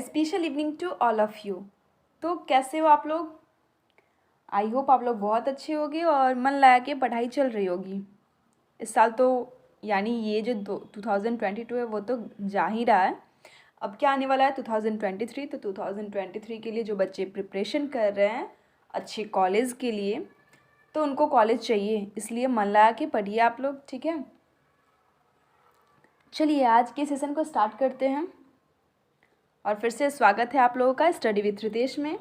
Special evening to all of you. तो कैसे हो आप लोग? आई होप आप लोग बहुत अच्छे होगे और मन लगा के पढ़ाई चल रही होगी। इस साल तो यानी ये जो 2022 है वो तो जा ही रहा है। अब क्या आने वाला है 2023। तो 2023 के लिए जो बच्चे प्रिपरेशन कर रहे हैं अच्छे कॉलेज के लिए, तो उनको कॉलेज चाहिए, इसलिए मन लगा के पढ़िए आप लोग, ठीक है। चलिए आज के सेशन को स्टार्ट करते हैं और फिर से स्वागत है आप लोगों का स्टडी विथ रितेश में।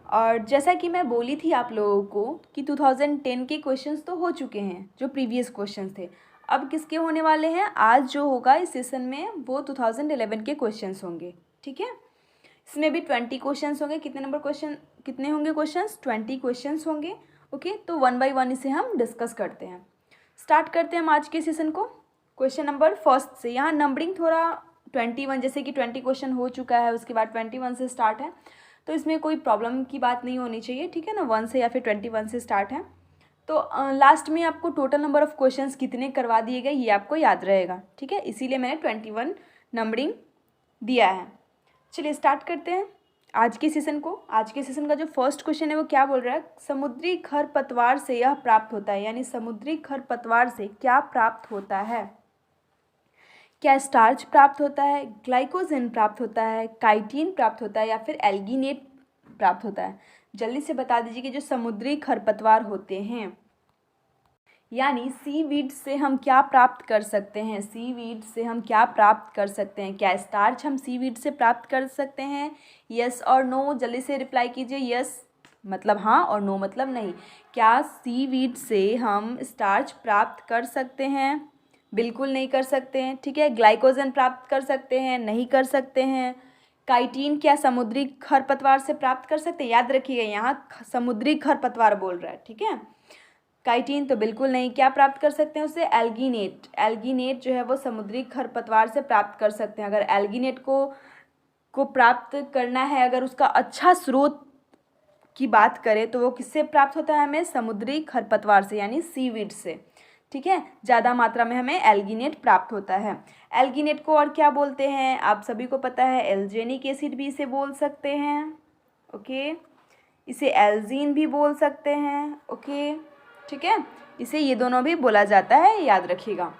और जैसा कि मैं बोली थी आप लोगों को कि 2010 के क्वेश्चंस तो हो चुके हैं, जो प्रीवियस क्वेश्चंस थे। अब किसके होने वाले हैं? आज जो होगा इस सेशन में वो 2011 के क्वेश्चंस होंगे, ठीक है। इसमें भी 20 क्वेश्चंस होंगे। कितने होंगे क्वेश्चंस? 20 क्वेश्चंस होंगे। ओके, तो वन बाय वन इसे हम डिस्कस करते हैं। स्टार्ट करते हैं हम आज के सेशन को क्वेश्चन नंबर फर्स्ट से। यहाँ नंबरिंग थोड़ा 21, जैसे कि 20 क्वेश्चन हो चुका है, उसके बाद 21 से स्टार्ट है, तो इसमें कोई प्रॉब्लम की बात नहीं होनी चाहिए, ठीक है ना। 1 से या फिर 21 से स्टार्ट है। तो लास्ट में आपको टोटल नंबर ऑफ़ क्वेश्चंस कितने करवा दिए गए ये आपको याद रहेगा, ठीक है। इसीलिए मैंने 21 नंबरिंग दिया है। चलिए स्टार्ट करते हैं आज के सेशन को। आज के सेशन का जो फर्स्ट क्वेश्चन है वो क्या बोल रहा है? समुद्री खरपतवार से यह प्राप्त होता है, यानी समुद्री खरपतवार से क्या प्राप्त होता है? क्या स्टार्च प्राप्त होता है, ग्लाइकोजन प्राप्त होता है, काइटिन प्राप्त होता है, या फिर एल्गिनेट प्राप्त होता है? जल्दी से बता दीजिए कि जो समुद्री खरपतवार होते हैं, यानी सीवीड से हम क्या प्राप्त कर सकते हैं? सीवीड से हम क्या प्राप्त कर सकते हैं? क्या स्टार्च हम सीवीड से प्राप्त कर सकते हैं? यस और नो जल्दी से रिप्लाई कीजिए। यस मतलब हाँ और नो मतलब नहीं। क्या सीवीड से हम स्टार्च प्राप्त कर सकते हैं? बिल्कुल नहीं कर सकते हैं, ठीक है। ग्लाइकोजन प्राप्त कर सकते हैं? नहीं कर सकते हैं। काइटिन क्या समुद्री खरपतवार से प्राप्त कर सकते हैं? याद रखिएगा यहाँ समुद्री खरपतवार बोल रहा है, ठीक है। काइटिन तो बिल्कुल नहीं। क्या प्राप्त कर सकते हैं उससे? एल्गिनेट। एल्गिनेट जो है वो समुद्री खरपतवार से प्राप्त कर सकते हैं। अगर एल्गिनेट को प्राप्त करना है, अगर उसका अच्छा स्रोत की बात करें तो वो किससे प्राप्त होता है? हमें समुद्री खरपतवार से, यानी सीवीड से, ठीक है। ज़्यादा मात्रा में हमें एल्गिनेट प्राप्त होता है। एल्गिनेट को और क्या बोलते हैं? आप सभी को पता है, एल्जेनिक एसिड भी इसे बोल सकते हैं, ओके। इसे एल्जीन भी बोल सकते हैं, ओके, ठीक है। इसे ये दोनों भी बोला जाता है, याद रखिएगा।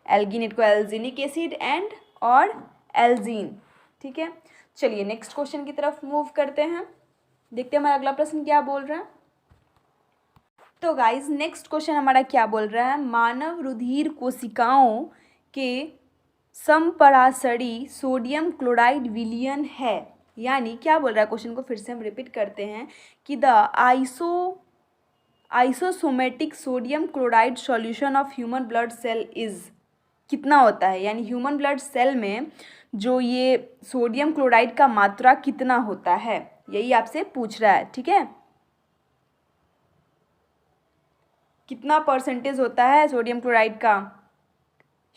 एल्गिनेट को एल्जेनिक एसिड एंड और एल्जीन, ठीक है। चलिए नेक्स्ट क्वेश्चन की तरफ मूव करते हैं, देखते हैं हमारा अगला प्रश्न क्या बोल रहा है। तो गाइज नेक्स्ट क्वेश्चन हमारा क्या बोल रहा है? मानव रुधिर कोशिकाओं के समपरासरी सोडियम क्लोराइड विलयन है, यानी क्या बोल रहा है क्वेश्चन को फिर से हम रिपीट करते हैं कि the isosmotic sodium chloride solution of human blood cell is कितना होता है, यानी ह्यूमन ब्लड सेल में जो ये सोडियम क्लोराइड का मात्रा कितना होता है, यही आपसे पूछ रहा है, ठीक है। कितना परसेंटेज होता है सोडियम क्लोराइड का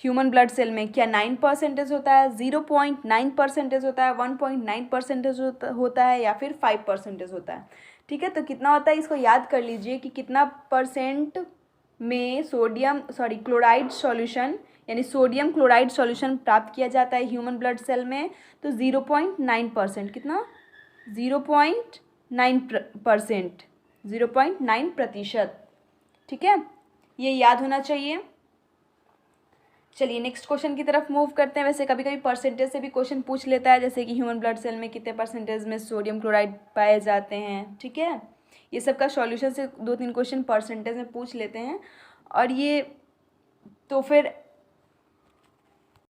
ह्यूमन ब्लड सेल में? क्या 9% होता है, 0.9% होता है, 1.9% होता है, या फिर 5% होता है, ठीक है। तो कितना होता है इसको याद कर लीजिए कि कितना परसेंट में क्लोराइड सॉल्यूशन, यानी सोडियम क्लोराइड सॉल्यूशन प्राप्त किया जाता है ह्यूमन ब्लड सेल में। तो 0.9%, कितना? 0.9%, 0.9%, ठीक है। ये याद होना चाहिए। चलिए नेक्स्ट क्वेश्चन की तरफ मूव करते हैं। वैसे कभी कभी परसेंटेज से भी क्वेश्चन पूछ लेता है, जैसे कि ह्यूमन ब्लड सेल में कितने परसेंटेज में सोडियम क्लोराइड पाए जाते हैं, ठीक है। ये सब का सॉल्यूशन से 2-3 क्वेश्चन परसेंटेज में पूछ लेते हैं, और ये तो फिर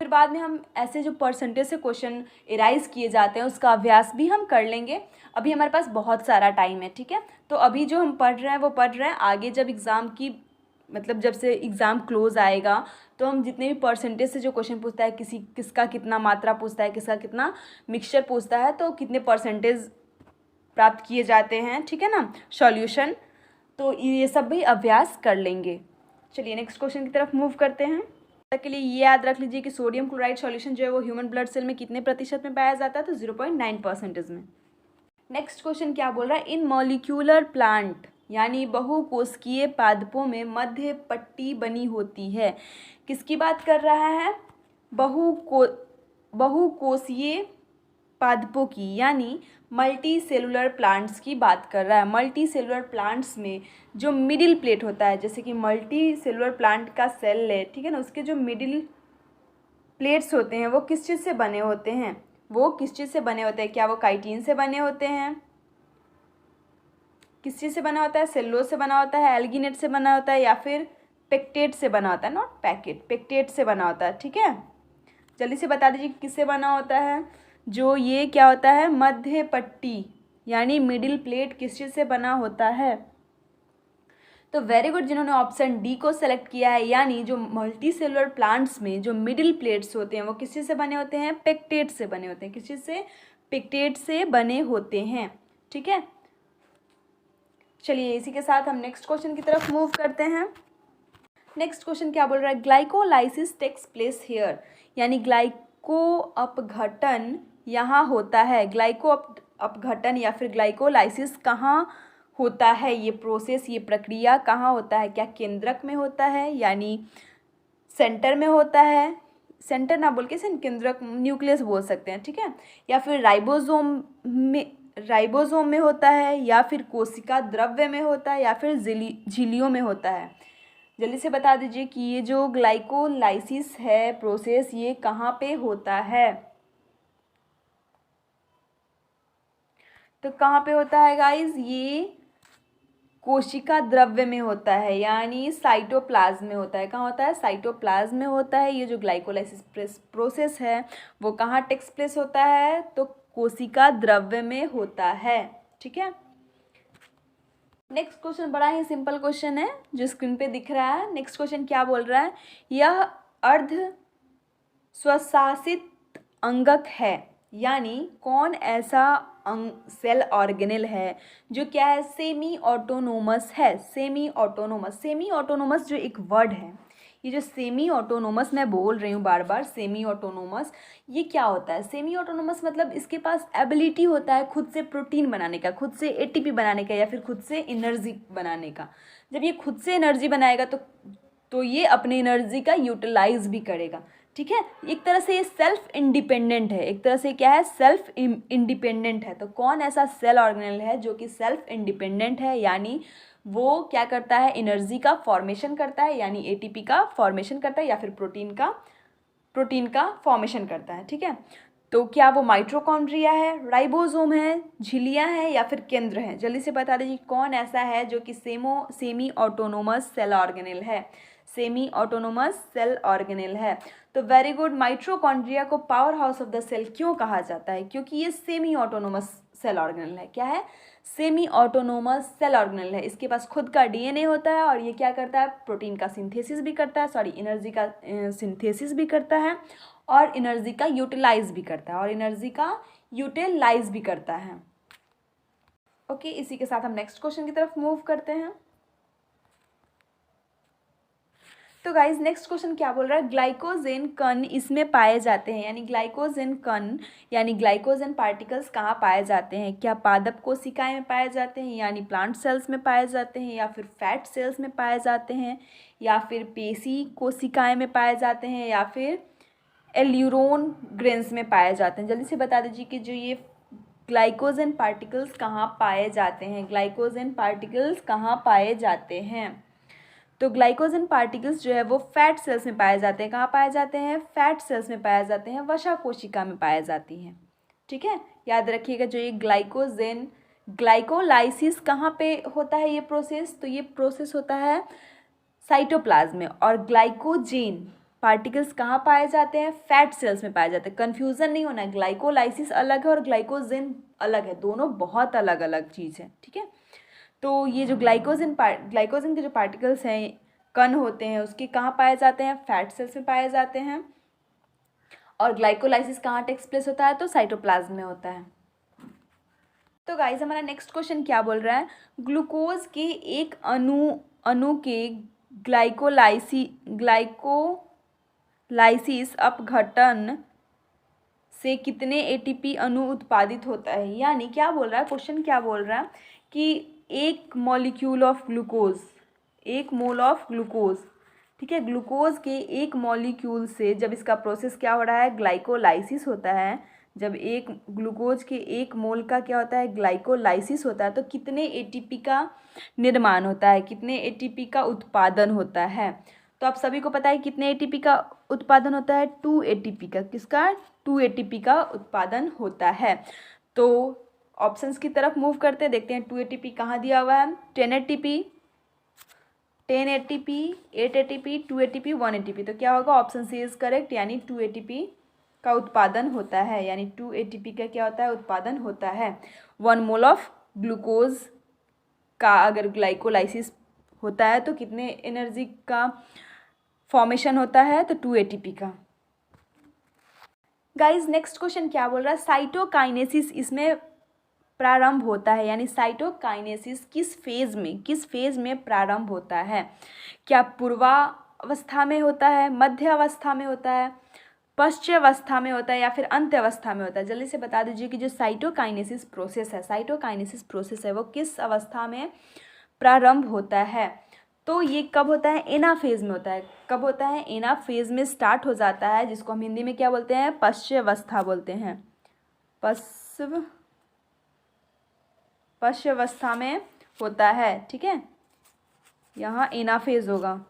बाद में हम ऐसे जो परसेंटेज से क्वेश्चन एराइज किए जाते हैं उसका अभ्यास भी हम कर लेंगे। अभी हमारे पास बहुत सारा टाइम है, ठीक है। तो अभी जो हम पढ़ रहे हैं वो पढ़ रहे हैं, आगे जब एग्ज़ाम की जब से एग्ज़ाम क्लोज आएगा तो हम जितने भी परसेंटेज से जो क्वेश्चन पूछता है, किसका कितना मात्रा पूछता है, किसका कितना मिक्सचर पूछता है, तो कितने परसेंटेज प्राप्त किए जाते हैं, ठीक है ना, सॉल्यूशन, तो ये सब भी अभ्यास कर लेंगे। चलिए नेक्स्ट क्वेश्चन की तरफ मूव करते हैं। के लिए ये याद रख लीजिए कि सोडियम क्लोराइड सॉल्यूशन जो है वो ह्यूमन ब्लड सेल में कितने प्रतिशत में पाया जाता है? तो 0.9% में। नेक्स्ट क्वेश्चन क्या बोल रहा है? इन मॉलिक्यूलर प्लांट, यानी बहुकोशिकीय पादपों में मध्य पट्टी बनी होती है। किसकी बात कर रहा है? बहुकोशीय पादपों की यानी मल्टी सेलुलर प्लांट्स की बात कर रहा है। मल्टी सेलुलर प्लांट्स में जो मिडिल प्लेट होता है, जैसे कि मल्टी सेलुलर प्लांट का सेल है, ठीक है ना, उसके जो मिडिल प्लेट्स होते हैं वो किस चीज़ से बने होते हैं? वो किस चीज़ से बने होते हैं? क्या वो काइटिन से बने होते हैं? किस चीज़ से बना होता है? सेलुलोज से बना होता है, एल्गिनेट से बना होता है, या फिर पेक्टेट से बना होता है? नॉट पैकेट, पेक्टेट से बना होता है, ठीक है। जल्दी से बता दीजिए किससे बना होता है। जो ये क्या होता है, मध्य पट्टी यानी मिडिल प्लेट किस चीज़ से बना होता है? तो वेरी गुड जिन्होंने ऑप्शन डी को सेलेक्ट किया है, यानी जो मल्टी सेलुलर प्लांट्स में जो मिडिल प्लेट्स होते हैं वो किस चीज़ से बने होते हैं? पेक्टेट से बने होते हैं। किस चीज़ से? पेक्टेट से बने होते हैं, ठीक है। चलिए इसी के साथ हम नेक्स्ट क्वेश्चन की तरफ मूव करते हैं। नेक्स्ट क्वेश्चन क्या बोल रहा है? ग्लाइकोलाइसिस टेक्स प्लेस हियर, यानी ग्लाइको अपघटन यहाँ होता है। ग्लाइको अपघटन या फिर ग्लाइकोलाइसिस कहाँ होता है? ये प्रोसेस, ये प्रक्रिया कहाँ होता है? क्या केंद्रक में होता है, यानी सेंटर में होता है? सेंटर ना बोल के केंद्रक, न्यूक्लियस बोल सकते हैं, ठीक है। या फिर राइबोसोम में होता है, या फिर कोशिका द्रव्य में होता है, या फिर झिल्लियों में होता है? जल्दी से बता दीजिए कि ये जो ग्लाइकोलाइसिस है प्रोसेस, ये कहाँ पे होता है? तो कहाँ पे होता है गाइज? ये कोशिका द्रव्य में होता है, यानी साइटोप्लाज्म में होता है। कहाँ होता है? साइटोप्लाज्म में होता है। ये जो ग्लाइकोलाइसिस प्रोसेस है वो कहाँ टेक्स प्लेस होता है? तो कोशिका द्रव्य में होता है, ठीक है। नेक्स्ट क्वेश्चन बड़ा ही सिंपल क्वेश्चन है जो स्क्रीन पे दिख रहा है। नेक्स्ट क्वेश्चन क्या बोल रहा है? यह अर्ध स्वशासित अंगक है, यानी कौन ऐसा सेल ऑर्गेनेल है जो क्या है? सेमी ऑटोनोमस है। सेमी ऑटोनोमस जो एक वर्ड है, ये जो सेमी ऑटोनोमस मैं बोल रही हूँ बार बार, सेमी ऑटोनोमस, ये क्या होता है? सेमी ऑटोनोमस मतलब इसके पास एबिलिटी होता है खुद से प्रोटीन बनाने का, खुद से एटीपी बनाने का, या फिर खुद से एनर्जी बनाने का। जब ये खुद से एनर्जी बनाएगा तो ये अपनी एनर्जी का यूटिलाइज भी करेगा, ठीक है। एक तरह से ये सेल्फ इंडिपेंडेंट है। एक तरह से क्या है? सेल्फ इंडिपेंडेंट है। तो कौन ऐसा सेल ऑर्गेनेल है जो कि सेल्फ इंडिपेंडेंट है, यानी वो क्या करता है? एनर्जी का फॉर्मेशन करता है, यानी एटीपी का फॉर्मेशन करता है, या फिर प्रोटीन का फॉर्मेशन करता है, ठीक है। तो क्या वो माइटोकॉन्ड्रिया है, राइबोसोम है, झिल्लियाँ हैं, या फिर केंद्र हैं? जल्दी से बता दीजिए कौन ऐसा है जो कि सेमी ऑटोनोमस सेल ऑर्गेनेल है। सेमी ऑटोनोमस सेल ऑर्गेनेल है। तो वेरी गुड। माइटोकॉन्ड्रिया को power house of the cell क्यों कहा जाता है? क्योंकि ये सेमी ऑटोनोमस सेल ऑर्गेनेल है। क्या है? सेमी ऑटोनोमस सेल ऑर्गेनेल है। इसके पास खुद का डीएनए होता है और ये क्या करता है? प्रोटीन का सिंथेसिस भी करता है, एनर्जी का सिंथेसिस भी करता है, और एनर्जी का यूटिलाइज भी करता है, ओके। इसी के साथ हम नेक्स्ट क्वेश्चन की तरफ मूव करते हैं। तो गाइज नेक्स्ट क्वेश्चन क्या बोल रहा है? ग्लाइकोजेन कण इसमें पाए जाते हैं, यानी ग्लाइकोजेन कण यानी ग्लाइकोजेन पार्टिकल्स कहाँ पाए जाते हैं? क्या पादप कोशिकाएं में पाए जाते हैं, यानी प्लांट सेल्स में पाए जाते हैं, या फिर फैट सेल्स में पाए जाते हैं, या फिर पेशी कोशिकाएं में पाए जाते हैं, या फिर एल्यूरोन ग्रेन्स में पाए जाते हैं? जल्दी से बता दीजिए कि जो ये ग्लाइकोजेन पार्टिकल्स कहाँ पाए जाते हैं? ग्लाइकोजेन पार्टिकल्स कहाँ पाए जाते हैं? तो ग्लाइकोजन पार्टिकल्स जो है वो फैट सेल्स में पाए जाते हैं। कहाँ पाए जाते हैं? फैट सेल्स में पाए जाते हैं, वसा कोशिका में पाए जाती हैं, ठीक है। याद रखिएगा जो ये ग्लाइकोलाइसिस कहाँ पे होता है ये प्रोसेस? तो ये प्रोसेस होता है साइटोप्लाज्म में। और ग्लाइकोजेन पार्टिकल्स कहाँ पाए जाते हैं? फैट सेल्स में पाए जाते हैं। कन्फ्यूज़न नहीं होना है, ग्लाइकोलाइसिस अलग है और ग्लाइकोजेन अलग है, दोनों बहुत अलग अलग चीज़ है, ठीक है। तो ये जो ग्लाइकोजन के जो पार्टिकल्स हैं, कण होते हैं, उसके कहाँ पाए जाते हैं? फैट सेल्स में पाए जाते हैं। और ग्लाइकोलाइसिस कहाँ टेक्स प्लेस होता है? तो साइटोप्लाज्म में होता है। तो गाइस हमारा नेक्स्ट क्वेश्चन क्या बोल रहा है? ग्लूकोज के एक अणु के ग्लाइकोलाइसिस अपघटन से कितने एटीपी अणु उत्पादित होता है? यानी क्या बोल रहा है? क्वेश्चन क्या बोल रहा है कि एक मोल ऑफ ग्लूकोज, ठीक है, ग्लूकोज के एक मॉलिक्यूल से जब इसका प्रोसेस क्या हो रहा है? ग्लाइकोलाइसिस होता है। जब एक ग्लूकोज के 1 मोल का क्या होता है, ग्लाइकोलाइसिस होता है, तो कितने एटीपी का निर्माण होता है, कितने एटीपी का उत्पादन होता है। तो आप सभी को पता है कितने एटीपी का उत्पादन होता है, 2 एटीपी का। किसका? 2 एटीपी का उत्पादन होता है। तो ऑप्शंस की तरफ मूव करते हैं, देखते हैं 2 एटीपी कहाँ दिया हुआ है। 10 ATP, 10 ATP, 8 ATP, 2 ATP, 1 ATP. तो क्या होगा? ऑप्शन सी इज करेक्ट, यानी 2 एटीपी का उत्पादन होता है, यानी 2 एटीपी का क्या होता है, उत्पादन होता है। 1 मोल ऑफ ग्लूकोज का अगर ग्लाइकोलाइसिस होता है तो कितने एनर्जी का फॉर्मेशन होता है, तो 2 एटीपी का। गाइज नेक्स्ट क्वेश्चन क्या बोल रहा है, साइटोकाइनेसिस इसमें प्रारंभ होता है, यानी साइटोकाइनेसिस किस फेज में प्रारंभ होता है? क्या पूर्वावस्था में होता है, मध्य अवस्था में होता है, पश्चावस्था में होता है, या फिर अंत्य अवस्था में होता है? जल्दी से बता दीजिए कि जो साइटोकाइनेसिस प्रोसेस है वो किस अवस्था में प्रारंभ होता है। तो ये कब होता है? एना फेज में होता है। कब होता है? एना फेज में स्टार्ट हो जाता है, जिसको हम हिंदी में क्या बोलते हैं? पश्चावस्था बोलते हैं। पश्चावस्था में होता है, ठीक है। यहाँ एना फेज होगा,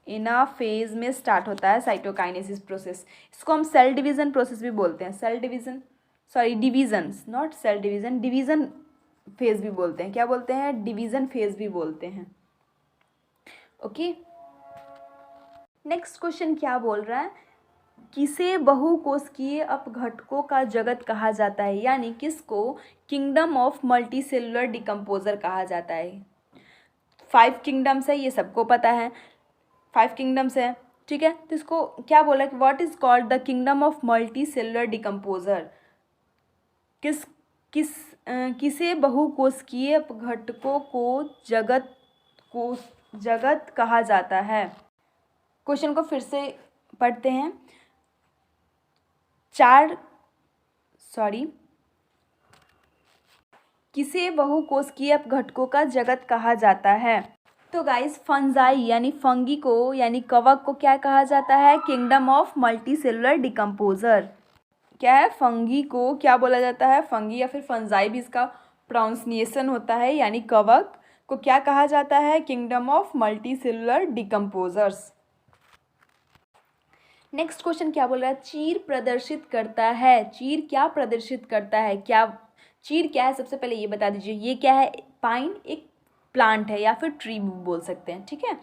एना फेज में स्टार्ट होता है साइटोकाइनेसिस प्रोसेस। इसको हम सेल डिवीजन प्रोसेस भी बोलते हैं। डिवीजन फेज भी बोलते हैं। क्या बोलते हैं? डिवीजन फेज भी बोलते हैं। ओके, नेक्स्ट क्वेश्चन क्या बोल रहा है, किसे बहुकोशिकीय अपघटकों का जगत कहा जाता है, यानी किसको किंगडम ऑफ मल्टीसेलुलर डिकम्पोजर कहा जाता है? 5 किंगडम्स है, ये सबको पता है, 5 किंगडम्स है, ठीक है। तो इसको क्या बोला कि what is called the kingdom of multicellular decomposer? किसे बहुकोशिकीय अपघटकों को जगत कहा जाता है? क्वेश्चन को फिर से पढ़ते हैं। किसे बहुकोशिकीय अपघटकों का जगत कहा जाता है? तो गाइस फंजाई यानी फंगी को, यानी कवक को क्या कहा जाता है? Kingdom of multicellular decomposer. क्या है? फंगी को क्या बोला जाता है? फंगी या फिर फंजाई भी इसका प्रोनाउंसिएशन होता है, यानी कवक को क्या कहा जाता है? Kingdom of multicellular decomposers. Next question क्या बोल रहा है, चीर प्रदर्शित करता है। चीर क्या प्रदर्शित करता है? चीर क्या है? सबसे पहले ये बता दीजिए। ये क्या है? पाइन एक प्लांट है या फिर ट्री बोल सकते हैं, ठीक है।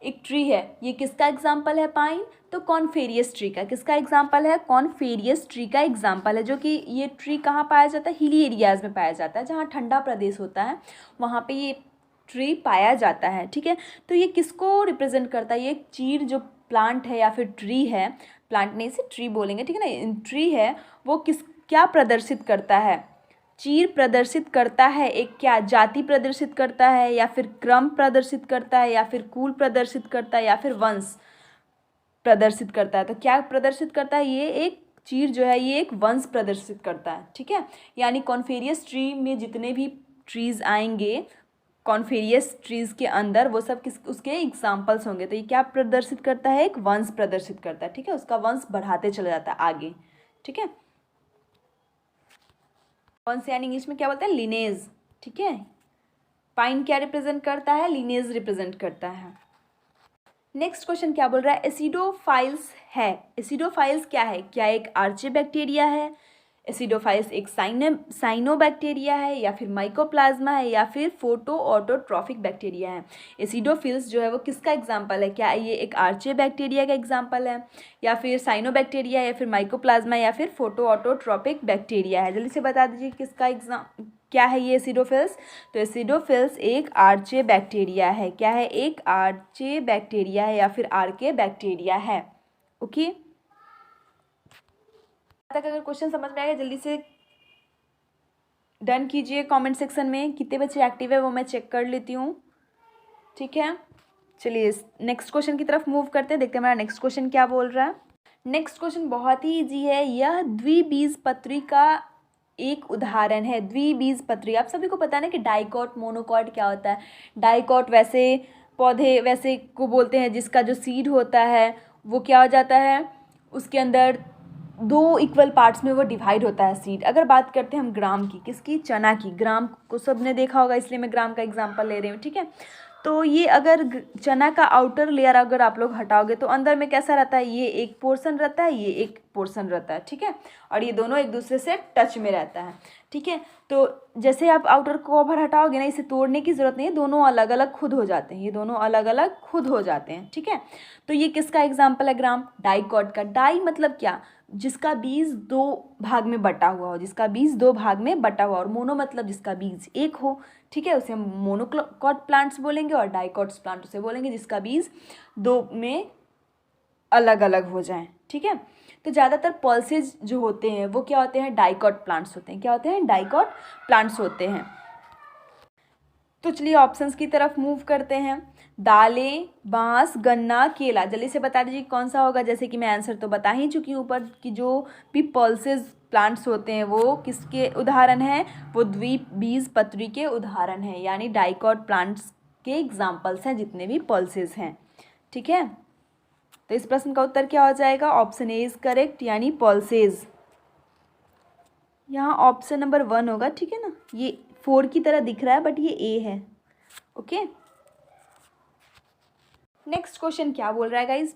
एक ट्री है, ये किसका एग्जाम्पल है? पाइन। तो कॉनिफेरियस ट्री का। किसका एग्जाम्पल है? कॉनिफेरियस ट्री का एग्जाम्पल है, जो कि ये ट्री कहाँ पाया जाता है? हिली एरियाज़ में पाया जाता है, जहाँ ठंडा प्रदेश होता है वहाँ पे ये ट्री पाया जाता है, ठीक है। तो ये किसको रिप्रेजेंट करता है? ये चीर जो प्लांट है या फिर ट्री है, प्लांट नहीं से ट्री बोलेंगे, ठीक है ना, ट्री है, वो क्या प्रदर्शित करता है? चीर प्रदर्शित करता है एक क्या जाति प्रदर्शित करता है, या फिर क्रम प्रदर्शित करता है, या फिर कुल प्रदर्शित करता है, या फिर वंश प्रदर्शित करता है। तो क्या प्रदर्शित करता है? ये एक चीर जो है ये एक वंश प्रदर्शित करता है, ठीक है। यानी कॉनिफेरियस ट्री में जितने भी ट्रीज आएंगे कॉनिफेरियस ट्रीज के अंदर, वो सब उसके एग्जाम्पल्स होंगे। तो ये क्या प्रदर्शित करता है? एक वंश प्रदर्शित करता है, ठीक है। उसका वंश बढ़ाते चला जाता है आगे, ठीक है। वंश यानी इंग्लिश में क्या बोलते हैं? लिनेज, ठीक है। पाइन क्या रिप्रेजेंट करता है? लिनेज रिप्रेजेंट करता है। नेक्स्ट क्वेश्चन क्या बोल रहा है, एसिडोफाइल्स है। एसिडोफाइल्स क्या है? क्या एक आर्चे बैक्टीरिया है? एसिडोफाइल्स एक साइनोबैक्टीरिया है, या फिर माइकोप्लाज्मा है, या फिर फोटो ऑटोट्रॉफिक बैक्टीरिया है? एसिडोफिल्स जो है वो किसका एग्जाम्पल है? क्या ये एक आर्चे बैक्टीरिया का एग्जाम्पल है, या फिर साइनोबैक्टीरिया, या फिर माइकोप्लाज्मा, या फिर फोटो ऑटोट्रॉपिक बैक्टीरिया है? जल्दी से बता दीजिए किसका क्या है ये एसिडोफिल्स? तो एसिडोफिल्स एक आर्चे बैक्टीरिया है। क्या है? एक आर्चे बैक्टीरिया है, या फिर आर्के बैक्टीरिया है। ओके, तक अगर क्वेश्चन समझ में आएगा जल्दी से डन कीजिए कमेंट सेक्शन में। कितने बच्चे एक्टिव है वो मैं चेक कर लेती हूँ, ठीक है। चलिए नेक्स्ट क्वेश्चन की तरफ मूव करते हैं, देखते हैं हमारा नेक्स्ट क्वेश्चन क्या बोल रहा है। नेक्स्ट क्वेश्चन बहुत ही इजी है। यह द्विबीजपत्री का एक उदाहरण है। द्विबीजपत्री, आप सभी को पता है ना कि डाइकॉट मोनोकॉट क्या होता है। डाइकॉट वैसे पौधे वैसे को बोलते हैं जिसका जो सीड होता है वो क्या हो जाता है, उसके अंदर दो इक्वल पार्ट्स में वो डिवाइड होता है सीड। अगर बात करते हैं हम ग्राम की, किसकी, चना की। ग्राम को सबने देखा होगा, इसलिए मैं ग्राम का एग्जांपल ले रही हूँ, ठीक है। तो ये अगर चना का आउटर लेयर अगर आप लोग हटाओगे तो अंदर में कैसा रहता है, ये एक पोर्शन रहता है, ये एक पोर्शन रहता है, ठीक है। और ये दोनों एक दूसरे से टच में रहता है, ठीक है। तो जैसे आप आउटर कवर हटाओगे ना, इसे तोड़ने की ज़रूरत नहीं है, दोनों अलग अलग खुद हो जाते हैं, ये दोनों अलग अलग खुद हो जाते हैं, ठीक है। तो ये किसका एग्जाम्पल है, ग्राम। डाइकॉट का। डाई मतलब क्या, जिसका बीज दो भाग में बटा हुआ हो, जिसका बीज दो भाग में बटा हुआ। और मोनो मतलब जिसका बीज एक हो, ठीक है, उसे हम मोनोकॉट प्लांट्स बोलेंगे। और डाइकॉट्स प्लांट उसे बोलेंगे जिसका बीज दो में अलग अलग हो जाए, ठीक है। तो ज़्यादातर पल्सेज जो होते हैं वो क्या होते हैं, डाइकॉट प्लांट्स होते हैं। क्या होते हैं, डाइकॉट प्लांट्स होते हैं। तो चलिए ऑप्शंस की तरफ मूव करते हैं। दालें, बांस, गन्ना, केला। जल्दी से बता दीजिए कौन सा होगा। जैसे कि मैं आंसर तो बता ही चुकी हूँ ऊपर कि जो भी पल्सेज प्लांट्स होते हैं वो किसके उदाहरण हैं, वो द्विबीजपत्री के उदाहरण हैं, यानी डाइकॉट प्लांट्स के एग्जाम्पल्स हैं जितने भी पल्सेज हैं, ठीक है। तो इस प्रश्न का उत्तर क्या हो जाएगा, ऑप्शन ए इज करेक्ट, यानी पल्सेज। यहाँ ऑप्शन नंबर 1 होगा, ठीक है ना। ये 4 की तरह दिख रहा है बट ये ए है, ओके। नेक्स्ट क्वेश्चन क्या बोल रहा है गाइज,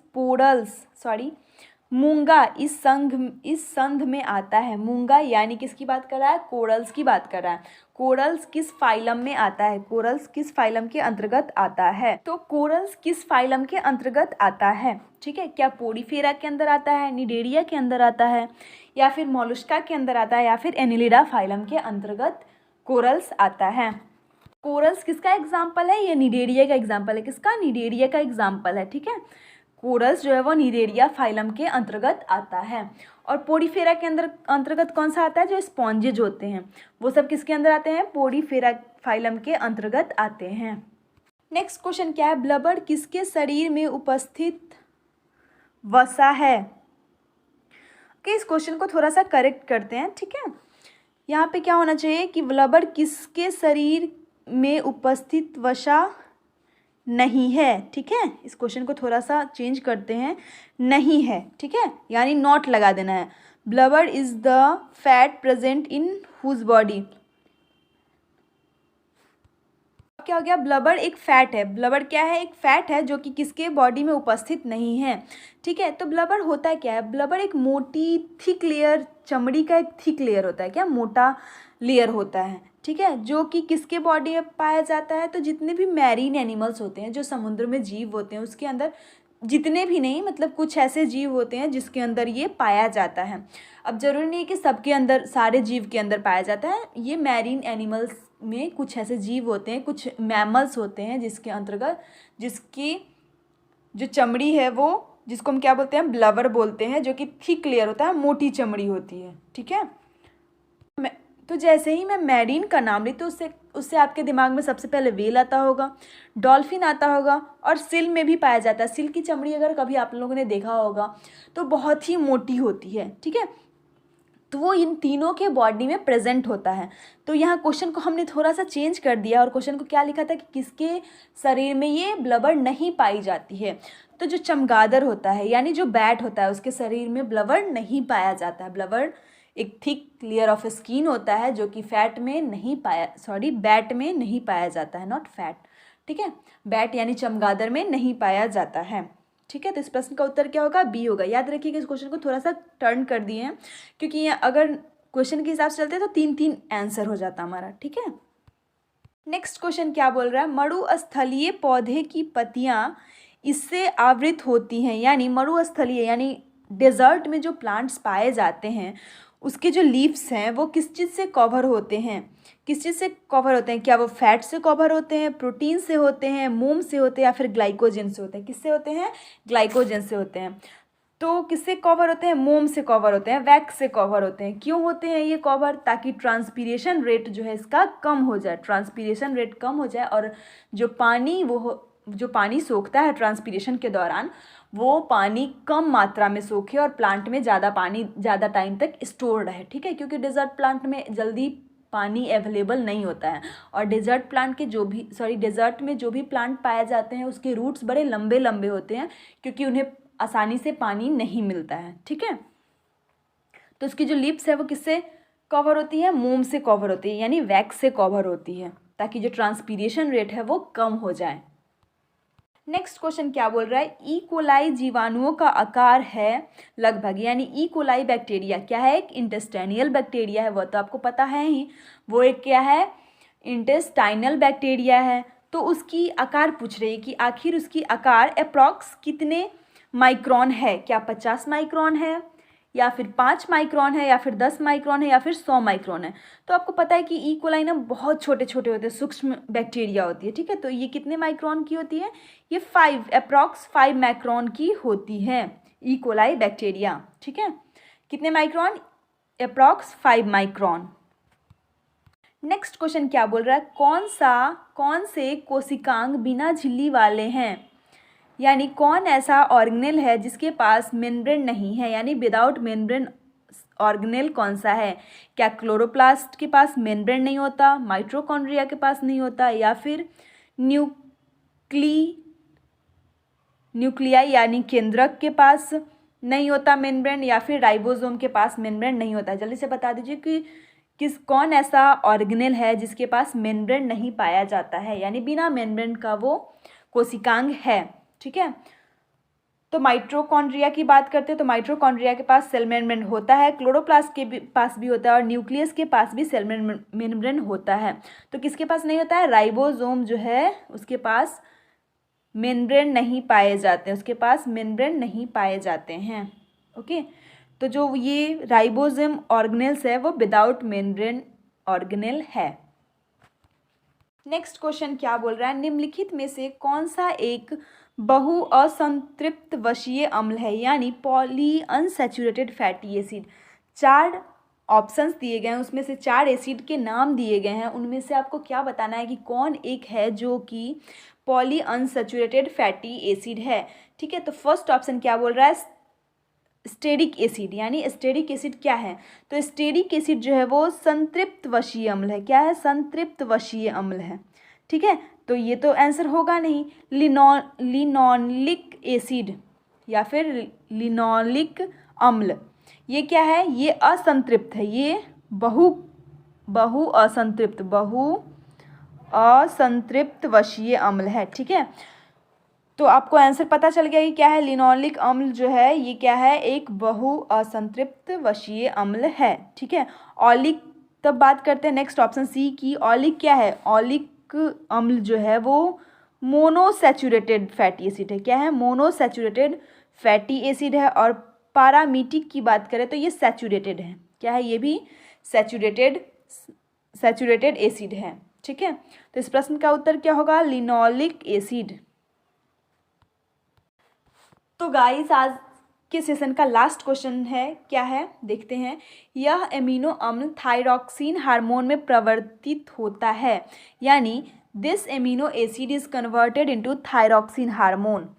मूंगा इस संघ में आता है। मूंगा यानी किसकी बात कर रहा है, कोरल्स की बात कर रहा है। कोरल्स किस फाइलम में आता है, कोरल्स किस फाइलम के अंतर्गत आता है। तो कोरल्स किस फाइलम के अंतर्गत आता है, ठीक है। क्या पोडीफेरा के अंदर आता है, निडेरिया के अंदर आता है, या फिर मोलस्का के अंदर आता है, या फिर एनिलिडा फाइलम के अंतर्गत कोरल्स आता है। कोरल्स किसका एग्जाम्पल है, ये निडेरिया का एग्जाम्पल है। किसका, निडेरिया का एग्जाम्पल है, ठीक है। कोरल्स जो है वो निडेरिया फाइलम के अंतर्गत आता है। और पोडीफेरा के अंतर्गत कौन सा आता है, जो स्पॉन्जेज होते हैं वो सब किसके अंदर आते हैं, पोडीफेरा फाइलम के अंतर्गत आते हैं। नेक्स्ट क्वेश्चन क्या है, ब्लबड़ किसके शरीर में उपस्थित वसा है। ओके, इस क्वेश्चन को थोड़ा सा करेक्ट करते हैं, ठीक है। यहाँ पे क्या होना चाहिए कि ब्लबड़ किसके शरीर में उपस्थित वसा नहीं है, ठीक है। इस क्वेश्चन को थोड़ा सा चेंज करते हैं, नहीं है, ठीक है, यानी नॉट लगा देना है। Blubber is the fat present in whose body. क्या हो गया, ब्लबड़ एक फैट है। ब्लबड़ क्या है, एक फैट है जो कि किसके बॉडी में उपस्थित नहीं है, ठीक है। तो ब्लबड़ होता क्या है, ब्लबड़ एक मोटी थिक लेयर, चमड़ी का एक थिक लेयर होता है, क्या मोटा लेयर होता है, ठीक है, जो कि किसके बॉडी में पाया जाता है। तो जितने भी मैरीन एनिमल्स होते हैं, जो समुद्र में जीव होते हैं, उसके अंदर, जितने भी नहीं मतलब कुछ ऐसे जीव होते हैं जिसके अंदर ये पाया जाता है। अब जरूरी नहीं है कि सबके अंदर, सारे जीव के अंदर पाया जाता है। ये मैरीन एनिमल्स में कुछ ऐसे जीव होते हैं, कुछ मैमल्स होते हैं जिसके अंतर्गत, जिसकी जो चमड़ी है वो, जिसको हम क्या बोलते हैं, ब्लबर बोलते हैं, जो कि थिक लेयर होता है, मोटी चमड़ी होती है, ठीक है। तो जैसे ही मैं मैरीन का नाम ली तो उससे आपके दिमाग में सबसे पहले व्हेल आता होगा, डॉल्फिन आता होगा, और सील में भी पाया जाता है। सील की चमड़ी अगर कभी आप लोगों ने देखा होगा तो बहुत ही मोटी होती है, ठीक है। तो वो इन तीनों के बॉडी में प्रेजेंट होता है। तो यहाँ क्वेश्चन को हमने थोड़ा सा चेंज कर दिया और क्वेश्चन को क्या लिखा था कि किसके शरीर में ये ब्लबड़ नहीं पाई जाती है। तो जो चमगादड़ होता है, यानी जो बैट होता है, उसके शरीर में ब्लबड़ नहीं पाया जाता है। ब्लबड़ एक थिक लेयर ऑफ स्किन होता है जो कि बैट में नहीं पाया जाता है, नॉट फैट, ठीक है। बैट यानी चमगादड़ में नहीं पाया जाता है, ठीक है। तो इस प्रश्न का उत्तर क्या होगा, बी होगा। याद रखिएगा इस क्वेश्चन को थोड़ा सा टर्न कर दिए हैं क्योंकि ये अगर क्वेश्चन के हिसाब से चलते तो 3-3 आंसर हो जाता हमारा, ठीक है। नेक्स्ट क्वेश्चन क्या बोल रहा है, मरुस्थलीय पौधे की पत्तियां इससे आवृत होती हैं। यानी मरुस्थलीय यानी डेजर्ट में जो प्लांट्स पाए जाते हैं उसके जो लीव्स हैं वो किस चीज़ से कवर होते हैं, क्या वो फैट से कवर होते हैं, प्रोटीन से होते हैं, मोम से होते हैं, या फिर ग्लाइकोजन से होते हैं। किससे होते हैं, ग्लाइकोजन से होते हैं। तो किससे कवर होते हैं, मोम से कवर होते हैं, वैक्स से कवर होते हैं। क्यों होते हैं ये कवर, ताकि ट्रांसपीरेशन रेट जो है इसका कम हो जाए, ट्रांसपीरेशन रेट कम हो जाए, और जो पानी सोखता है ट्रांसपीरेशन के दौरान वो पानी कम मात्रा में सोखे और प्लांट में ज़्यादा पानी ज़्यादा टाइम तक स्टोर रहे, ठीक है। क्योंकि डेजर्ट प्लांट में जल्दी पानी अवेलेबल नहीं होता है, और डेजर्ट में जो भी प्लांट पाए जाते हैं उसके रूट्स बड़े लंबे लंबे होते हैं क्योंकि उन्हें आसानी से पानी नहीं मिलता है, ठीक है। तो उसकी जो लिप्स है वो किससे कवर होती है, मोम से कवर होती है, यानी वैक्स से कवर होती है, ताकि जो ट्रांसपीरेशन रेट है वो कम हो जाए। नेक्स्ट क्वेश्चन क्या बोल रहा है, ई कोलाई जीवाणुओं का आकार है लगभग, यानी ई कोलाई बैक्टीरिया क्या है, एक इंटेस्टाइनल बैक्टीरिया है, वो तो आपको पता है ही, वो एक क्या है, इंटेस्टाइनल बैक्टीरिया है। तो उसकी आकार पूछ रही है कि आखिर उसकी आकार अप्रॉक्स कितने माइक्रोन है, क्या 50 माइक्रोन है, या फिर 5 माइक्रोन है, या फिर 10 माइक्रोन है, या फिर 100 माइक्रोन है। तो आपको पता है कि ई कोलाई ना बहुत छोटे छोटे होते हैं, सूक्ष्म बैक्टीरिया होती है, ठीक है। तो ये कितने माइक्रोन की होती है, ये अप्रॉक्स 5 माइक्रोन की होती है ई कोलाई बैक्टीरिया, ठीक है। कितने micron, approx 5 micron. Next question क्या बोल रहा है, कौन से कोशिकांग बिना झिल्ली वाले हैं, यानी कौन ऐसा ऑर्गेनेल है जिसके पास मेम्ब्रेन नहीं है, यानी विदाउट मेम्ब्रेन ऑर्गेनेल कौन सा है, क्या क्लोरोप्लास्ट के पास मेम्ब्रेन नहीं होता, माइटोकॉन्ड्रिया के पास नहीं होता, या फिर न्यूक्लियाई यानी केंद्रक के पास नहीं होता मेम्ब्रेन, या फिर राइबोसोम के पास मेम्ब्रेन नहीं होता। जल्दी से बता दीजिए कि कौन ऐसा ऑर्गेनेल है जिसके पास मेम्ब्रेन नहीं पाया जाता है, यानी बिना मेम्ब्रेन का वो कोशिकांग है, ठीक है। तो माइटोकॉन्ड्रिया की बात करते हैं तो माइटोकॉन्ड्रिया के पास सेल मेम्ब्रेन होता है, क्लोरोप्लास्ट के पास भी होता है, और न्यूक्लियस के पास भी सेल मेम्ब्रेन होता है। तो किसके पास नहीं होता है, राइबोसोम जो है उसके पास मेम्ब्रेन नहीं पाए जाते हैं, उसके पास मेम्ब्रेन नहीं पाए जाते हैं, ओके। तो जो ये राइबोसोम ऑर्गेनेल्स है वो विदाउट मेम्ब्रेन ऑर्गेनेल है। नेक्स्ट क्वेश्चन क्या बोल रहा है, निम्नलिखित में से कौन सा एक बहु असंतृप्त वशीय अम्ल है, यानी poly unsaturated fatty acid. 4 options दिए गए हैं, उसमें से 4 एसिड के नाम दिए गए हैं, उनमें से आपको क्या बताना है कि कौन एक है जो कि पॉली अनसैचुरेटेड फैटी एसिड है, ठीक है। तो फर्स्ट ऑप्शन क्या बोल रहा है, स्टेरिक एसिड, यानी स्टेरिक एसिड क्या है, तो स्टेरिक एसिड जो है वो संतृप्त वशीय अम्ल है, क्या है, संतृप्त वशीय अम्ल है, ठीक है। तो ये तो आंसर होगा नहीं। लिनोलिक एसिड या फिर लिनोलिक अम्ल, ये क्या है, ये असंतृप्त है, ये बहु असंतृप्त वशीय अम्ल है, ठीक है। तो आपको आंसर पता चल गया कि क्या है, लिनोलिक अम्ल जो है ये क्या है, एक बहु असंतृप्त वशीय अम्ल है, ठीक है। ऑलिक, तब बात करते हैं नेक्स्ट ऑप्शन सी की, ऑलिक क्या है, ऑलिक अम्ल जो है वो मोनोसैचुरेटेड फैटी एसिड है, क्या है, मोनोसैचुरेटेड फैटी एसिड है। और पैरामीटिक की बात करें तो ये सैचुरेटेड है, क्या है, ये भी सैचुरेटेड एसिड है, ठीक है। तो इस प्रश्न का उत्तर क्या होगा, लिनोलिक एसिड। तो गाइस आज के सेशन का लास्ट क्वेश्चन है, क्या है देखते हैं, यह एमिनो अम्ल थायरॉक्सिन हार्मोन में प्रवर्तित होता है, यानी this amino acid is converted into thyroxine hormone.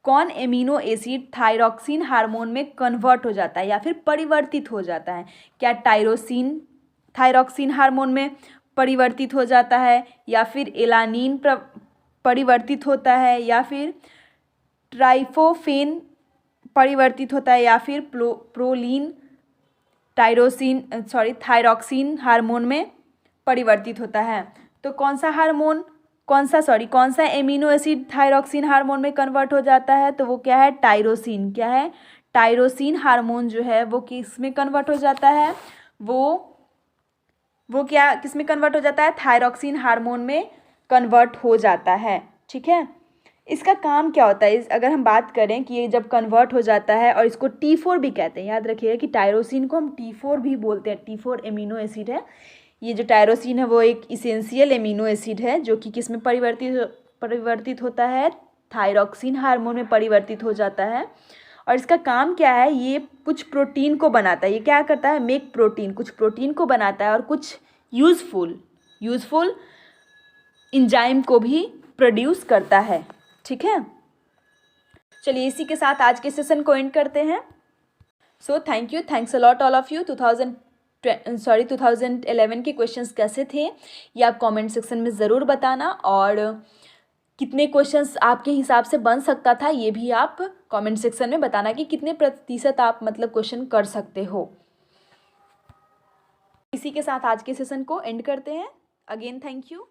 कौन एमिनो एसिड थायरॉक्सिन हार्मोन में कन्वर्ट हो जाता है या फिर परिवर्तित हो जाता है, क्या टायरोसिन थायरॉक्सिन हार्मोन में परिवर्तित हो जाता है, या फिर एलानिन परिवर्तित होता है, या फिर ट्राइफोफेन परिवर्तित होता है, या फिर प्रोलीन थायरॉक्सिन हार्मोन में परिवर्तित होता है। तो कौन सा एमिनो एसिड थायरॉक्सिन हार्मोन में कन्वर्ट हो जाता है, तो वो क्या है, टायरोसिन, क्या है, टायरोसिन हार्मोन जो है वो किस में कन्वर्ट हो जाता है, वो क्या किस में कन्वर्ट हो जाता है, थायरॉक्सिन हार्मोन में कन्वर्ट हो जाता है, ठीक है। इसका काम क्या होता है, अगर हम बात करें कि ये जब कन्वर्ट हो जाता है, और इसको T4 भी कहते हैं, याद रखिएगा कि टायरोसिन को हम T4 भी बोलते हैं, T4 एमिनो एसिड है। ये जो टायरोसिन है वो एक इसेंशियल एमिनो एसिड है जो कि किस में परिवर्तित होता है, थायरॉक्सिन हार्मोन में परिवर्तित हो जाता है। और इसका काम क्या है, ये कुछ प्रोटीन को बनाता है, ये क्या करता है, मेक प्रोटीन, कुछ प्रोटीन को बनाता है, और कुछ यूजफुल एंजाइम को भी प्रोड्यूस करता है, ठीक है। चलिए इसी के साथ आज के सेशन को एंड करते हैं। So thanks a lot all of you. 2011 के क्वेश्चंस कैसे थे ये आप कमेंट सेक्शन में ज़रूर बताना, और कितने क्वेश्चंस आपके हिसाब से बन सकता था ये भी आप कमेंट सेक्शन में बताना कि कितने प्रतिशत आप मतलब क्वेश्चन कर सकते हो। इसी के साथ आज के सेशन को एंड करते हैं। Again thank you.